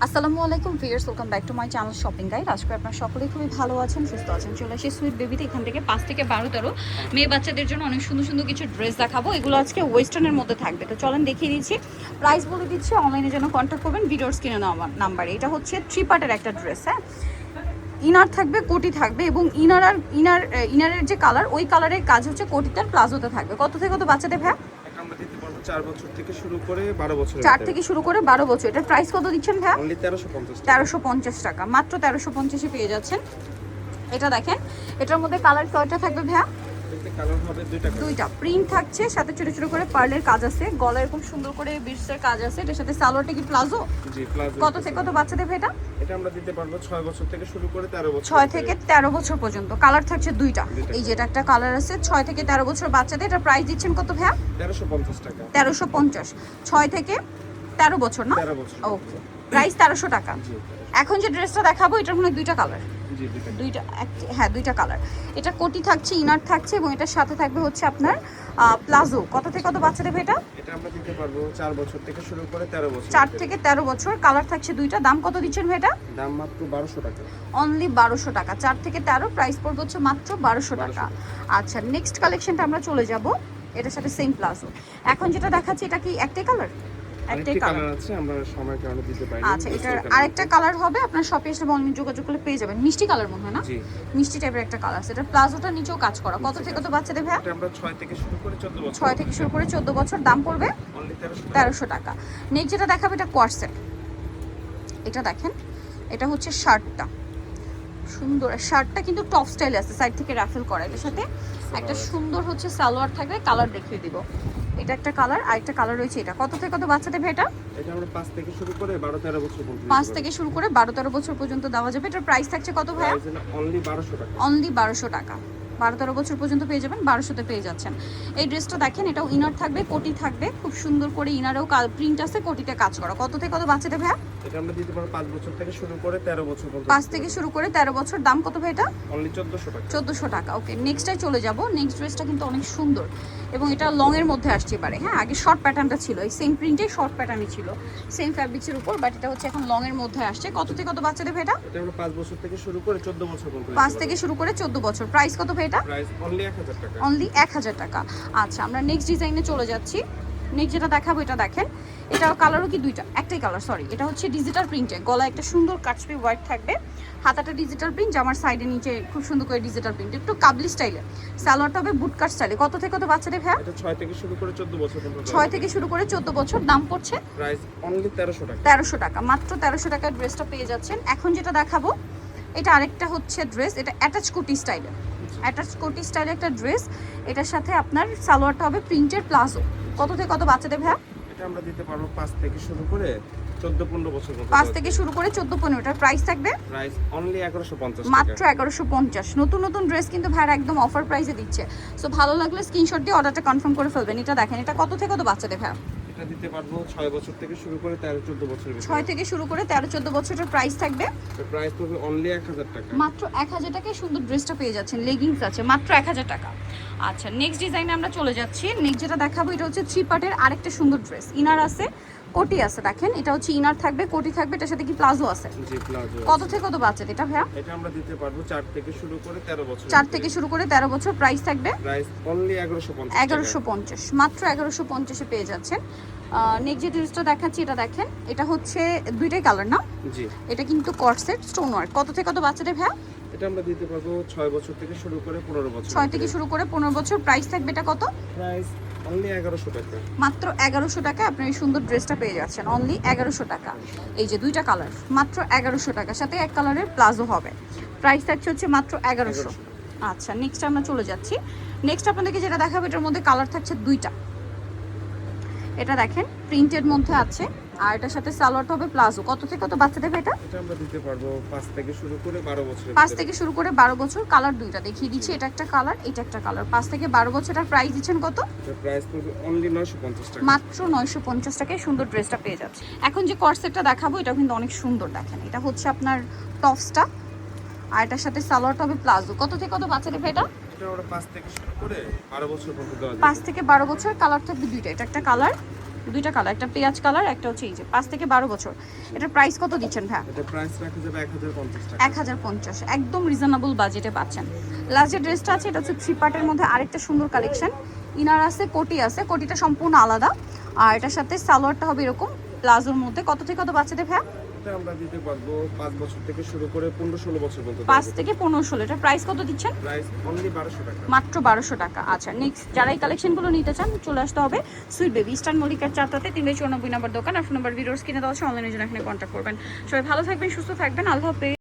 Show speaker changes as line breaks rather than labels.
আসসালামু আলাইকুম viewers, welcome back to my channel shopping guide. আজকে আপনারা সকলেই খুবই ভালো আছেন, সুস্থ আছেন। চলে আসি সুইট বেবিতে। এখান থেকে 5 থেকে 12 মেয়ে বাচ্চাদের জন্য অনেক সুন্দর সুন্দর কিছু ড্রেস দেখাবো। এগুলো আজকে ওয়েস্টার্নের মধ্যে থাকবে। তো চলেন দেখিয়ে দিচ্ছি, প্রাইস বলে দিচ্ছি। অনলাইনে জন্য কন্ট্যাক্ট করবেন ভিডিওর স্ক্রিনে নেওয়া নাম্বারে। এটা হচ্ছে 3 পার্টের একটা ড্রেস। হ্যাঁ, ইনার থাকবে, কোটি থাকবে, এবং ইনারের যে কালার, ওই কালারের কাজ হচ্ছে কোটিটার প্লাজোতে থাকবে। কত থেকে কত বাচ্চাদের ভাই?
4 বছর থেকে শুরু করে 12 বছর।
4 থেকে শুরু করে 12 বছর। এটার প্রাইস কত দিচ্ছেন ভাই?
অনলি 1350 টাকা।
1350 টাকা, মাত্র 1350 এ পেয়ে যাচ্ছেন। এটা দেখেন, এটার মধ্যে কালার কয়টা থাকবে ভাইয়া?
এতে কালার হবে দুইটা।
প্রিন্ট থাকছে, সাথে ছোট ছোট করে পার্লের কাজ আছে, গলায় এরকম সুন্দর করে বিটসের কাজ আছে। এটার সাথে সালোয়ারটা কি প্লাজো?
জি, প্লাজো।
কত থেকে কত বাচ্চাদের ভাই এটা?
এটা আমরা দিতে পারবো 6 বছর থেকে শুরু করে 13 বছর।
6 থেকে 13 বছর পর্যন্ত। কালার থাকছে দুইটা। এই যে এটা একটা কালার আছে 6 থেকে 13 বছর বাচ্চাদের। এটা প্রাইস দিচ্ছেন কত ভাইয়া?
1350 টাকা।
1350। 6 থেকে 13 বছর না?
13 বছর।
ওকে, প্রাইস 1300 টাকা।
জি।
এখন যে ড্রেসটা দেখাবো, এটার মধ্যে দুইটা কালার।
জি,
দুইটা কালার। এটা কোটি থাকছে, ইনার থাকছে, এবং এটার সাথে থাকবে হচ্ছে আপনার প্লাজো। কত থেকে কত বাচ্চাদের এটা?
এটা আমরা দিতে পারবো 4 বছর থেকে শুরু করে 13 বছর।
4 থেকে 13 বছর। কালার থাকছে দুইটা। দাম কত দিচ্ছেন ভাই এটা?
দাম মাত্র 1200 টাকা।
অনলি 1200 টাকা। 4 থেকে 13, প্রাইস পড়বে হচ্ছে মাত্র 1200 টাকা। আচ্ছা, নেক্সট কালেকশনটা আমরা চলে যাব। এটার সাথে সেম প্লাজো। এখন যেটা দেখাচ্ছি, এটা কি একটাই কালার? একটাই কালার
আছে, আমরা সময় কারণে দিতে পারি না।
আচ্ছা, এটার আরেকটা কালার হবে। আপনার শপে এসে অনলাইন যোগাযোগ করলে পেয়ে যাবেন। মিষ্টি কালার মনে হয় না?
জি।
মিষ্টি টাইপের একটা কালার আছে। এটা প্লাজোটা নিচেও কাজ করা। কত থেকে কত বাচ্চাদের ভাই?
এটা আমরা 6 থেকে শুরু করে 14 বছর।
6 থেকে শুরু করে 14 বছর। দাম পড়বে
অনলি
1300 টাকা। নেক্সট যেটা দেখাবে, এটা কোয়ার্সেট। এটা দেখেন, এটা হচ্ছে শার্টটা। সুন্দর শার্টটা, কিন্তু টপ স্টাইলে আছে, সাইড থেকে রাফেল করা। এটার সাথে একটা সুন্দর হচ্ছে সালোয়ার থাকবে। কালার দেখিয়ে দিব। এটা একটা কালার, আর একটা কালার রয়েছে। এটা কত থেকে কত বাচ্চাদের ভাই এটা?
এটা আমরা 5 থেকে শুরু করে 12-13 বছর পর্যন্ত।
5 থেকে শুরু করে 12-13 বছর পর্যন্ত দেওয়া যাবে। এটার প্রাইস থাকছে কত ভাই?
অনলি 1200 টাকা।
অনলি 1200 টাকা। 12-13 বছর পর্যন্ত পেয়ে যাবেন, 1200-তে পেয়ে যাচ্ছেন। এই ড্রেসটা দেখেন, এটাও ইনার থাকবে, কোটি থাকবে, খুব সুন্দর করে ইনারেও প্রিন্ট আছে, কোটিতে কাজ করা। কত থেকে কত বাচ্চাদের ভাই?
এটা আমরা দিতে পারবো 5 বছর থেকে শুরু করে 13 বছর পর্যন্ত।
5 থেকে শুরু করে 13 বছর। দাম কত ভাই এটা?
অনলি 1400 টাকা।
1400 টাকা। ওকে, নেক্সটটাই চলে যাব। নেক্সট ড্রেসটা কিন্তু অনেক সুন্দর, এবং এটা লং এর মধ্যে আসছে এবারে। হ্যাঁ, আগে শর্ট প্যাটার্নটা ছিল, এই সেম প্রিন্টে শর্ট প্যাটার্নই ছিল, সেম ফ্যাব্রিক্সের উপর, বাট এটা হচ্ছে এখন লং এর মধ্যে আসছে। কত থেকে কত বাচ্চাদের ভাই এটা?
এটা আমরা 5 বছর থেকে শুরু করে 14 বছর পর্যন্ত।
5 থেকে শুরু করে 14 বছর। প্রাইস কত ভাই এটা?
প্রাইস অনলি 1000 টাকা।
অনলি 1000 টাকা। আচ্ছা, আমরা নেক্সট ডিজাইনে চলে যাচ্ছি। নেক্সট যেটা দেখাবো, এটা দেখেন, এটা কালারও কি দুইটা? একটাই কালার, সরি। এটা হচ্ছে ডিজিটাল প্রিন্টে, গলায় একটা সুন্দর কাটছবি ওয়ার্ক থাকবে, হাতাটা ডিজিটাল প্রিন্ট, জামার সাইডে নিচে খুব সুন্দর করে ডিজিটাল প্রিন্ট, একটু কাবলি স্টাইলে। সালোয়ারটা হবে বুটকাট স্টাইলে। কত থেকে কত বাচ্চাদের ভাই?
এটা 6 থেকে শুরু করে 14 বছর পর্যন্ত।
6 থেকে শুরু করে 14 বছর। দাম পড়ছে
প্রাইস অনলি 1300 টাকা।
1300 টাকা। মাত্র 1300 টাকার ড্রেসটা পেয়ে যাচ্ছেন। এখন যেটা দেখাবো, এটা আরেকটা হচ্ছে ড্রেস। এটা অ্যাটাচ কোটি স্টাইলে, অ্যাটাচ কোটি স্টাইলে একটা ড্রেস। এটার সাথে আপনার সালোয়ারটা হবে প্রিন্টের প্লাজো। কত থেকে কত বাচ্চাদের ভাই?
এটা আমরা দিতে পারবো 5 থেকে শুরু করে 14-15 বছর পর্যন্ত।
5 থেকে শুরু করে 14-15। এটার প্রাইস থাকবে
প্রাইস অনলি 1150 টাকা।
মাত্র 1150। নতুন নতুন ড্রেস কিন্তু ভাইরা একদম অফার প্রাইসে দিচ্ছে। সো ভালো লাগলে স্ক্রিনশট দিয়ে অর্ডারটা কনফার্ম করে ফেলবেন। এটা দেখেন, এটা কত থেকে কত বাচ্চাদের ভাই?
এটা দিতে পারবো 6 বছর থেকে শুরু করে 13-14 বছর।
6 থেকে শুরু করে 13-14 বছরের প্রাইস থাকবে
প্রাইস পড়বে অনলি 1000 টাকা।
মাত্র 1000 টাকায় সুন্দর ড্রেসটা পেয়ে যাচ্ছেন। লেগিংস আছে মাত্র 1000 টাকা। আচ্ছা, নেক্সট ডিজাইনে আমরা চলে যাচ্ছি। নেক্সট যেটা দেখাবো, এটা হচ্ছে 3 পার্টের আরেকটা সুন্দর ড্রেস। ইনার আছে, কোটি আছে। দেখেন, এটা হচ্ছে ইনার থাকবে, কোটি থাকবে, এটার সাথে কি প্লাজো আছে।
জি, প্লাজো।
কত থেকে কত বাচ্চাদের এটা ভাইয়া?
এটা আমরা দিতে পারবো 4 থেকে শুরু করে 13 বছর।
4 থেকে শুরু করে 13 বছর। প্রাইস থাকবে
প্রাইস অনলি 1150 টাকা।
1150। মাত্র 1150 এ পেয়ে যাচ্ছেন। নেক্সট যে ড্রেসটা দেখাচ্ছি, এটা দেখেন, এটা হচ্ছে দুইটাই কালার না?
জি।
এটা কিন্তু কটসেট স্টোন ওয়ার্ক। কত থেকে কত বাচ্চাদের ভাইয়া?
এটা আমরা দিতে পারবো 6 বছর থেকে শুরু করে 15 বছর।
6 থেকে শুরু করে 15 বছর। প্রাইস থাকবে এটা কত?
প্রাইস অনলি 1100 টাকা।
মাত্র 1100 টাকা আপনি এই সুন্দর ড্রেসটা পেয়ে যাচ্ছেন। অনলি 1100 টাকা। এই যে দুইটা কালার, মাত্র 1100 টাকা, সাথে এক কালারের প্লাজো হবে। প্রাইস থাকছে হচ্ছে মাত্র 1100। আচ্ছা, নেক্সট আমরা চলে যাচ্ছি। নেক্সট আপনাদেরকে যেটা দেখাবো, এটার মধ্যে কালার থাকছে দুইটা। এটা দেখেন, প্রিন্টের মধ্যে আছে, আর এটার সাথে সালোয়ারটা হবে প্লাজো। কত থেকে কত বাচ্চাদের এটা?
এটা আমরা দিতে পারবো 5 থেকে শুরু করে 12 বছর।
5 থেকে শুরু করে 12 বছর। কালার দুইটা দেখিয়ে দিচ্ছি, এটা একটা কালার, এটা একটা কালার। 5 থেকে 12 বছরের প্রাইস দিচ্ছেন কত?
এটার প্রাইস পড়বে অনলি 950 টাকা।
মাত্র 950 টাকায় সুন্দর ড্রেসটা পেয়ে যাচ্ছে। এখন যে কর্সেটটা দেখাবো, এটা কিন্তু অনেক সুন্দর। দেখেন, এটা হচ্ছে আপনার টপসটা, আর এটার সাথে সালোয়ারটা হবে প্লাজো। কত থেকে কত বাচ্চাদের এটা?
এটা আমরা 5 থেকে শুরু করে 12 বছর পর্যন্ত দেওয়া যায়।
5 থেকে 12 বছর। কালার থাকবে দুইটা, এটা একটা কালার, দুইটা কালার, একটা পেঁয়াজ কালার, একটা হচ্ছে এই যে 5 থেকে 12 বছর। এটার প্রাইস কত দিচ্ছেন ভাই?
এটা প্রাইস রাখা যাবে 1050 টাকা।
1050, একদম রিজনেবল বাজেটে পাচ্ছেন। লাস্ট যে ড্রেসটা আছে এটা হচ্ছে 3 পার্টের মধ্যে আরেকটা সুন্দর কালেকশন। ইনার আছে, কোটি আছে, কোটিটা সম্পূর্ণ আলাদা। আর এটার সাথে সালোয়ারটা হবে এরকম প্লাজোর মধ্যে। কত থেকে কত বাচ্চাদের ভাই?
এটা আমরা দিতে পারবো 5 বছর থেকে শুরু করে 15-16 বছর পর্যন্ত।
5 থেকে 15-16। এটার প্রাইস কত দিচ্ছেন?
প্রাইস অনলি 1200 টাকা।
মাত্র 1200 টাকা। আচ্ছা, নেক্সট যারা এই কালেকশনগুলো নিতে চান চলে আসতে হবে সুইট বেবি, ইস্টার্ন মল্লিকার 4টাতে 394 নম্বর দোকান। আর ফোন নাম্বার ভিডিওস কিনে দেওয়া আছে, অনলাইনে জন্য এখানে কন্ট্যাক্ট করবেন। সবাই ভালো থাকবেন, সুস্থ থাকবেন, আল্লাহ হাফেজ।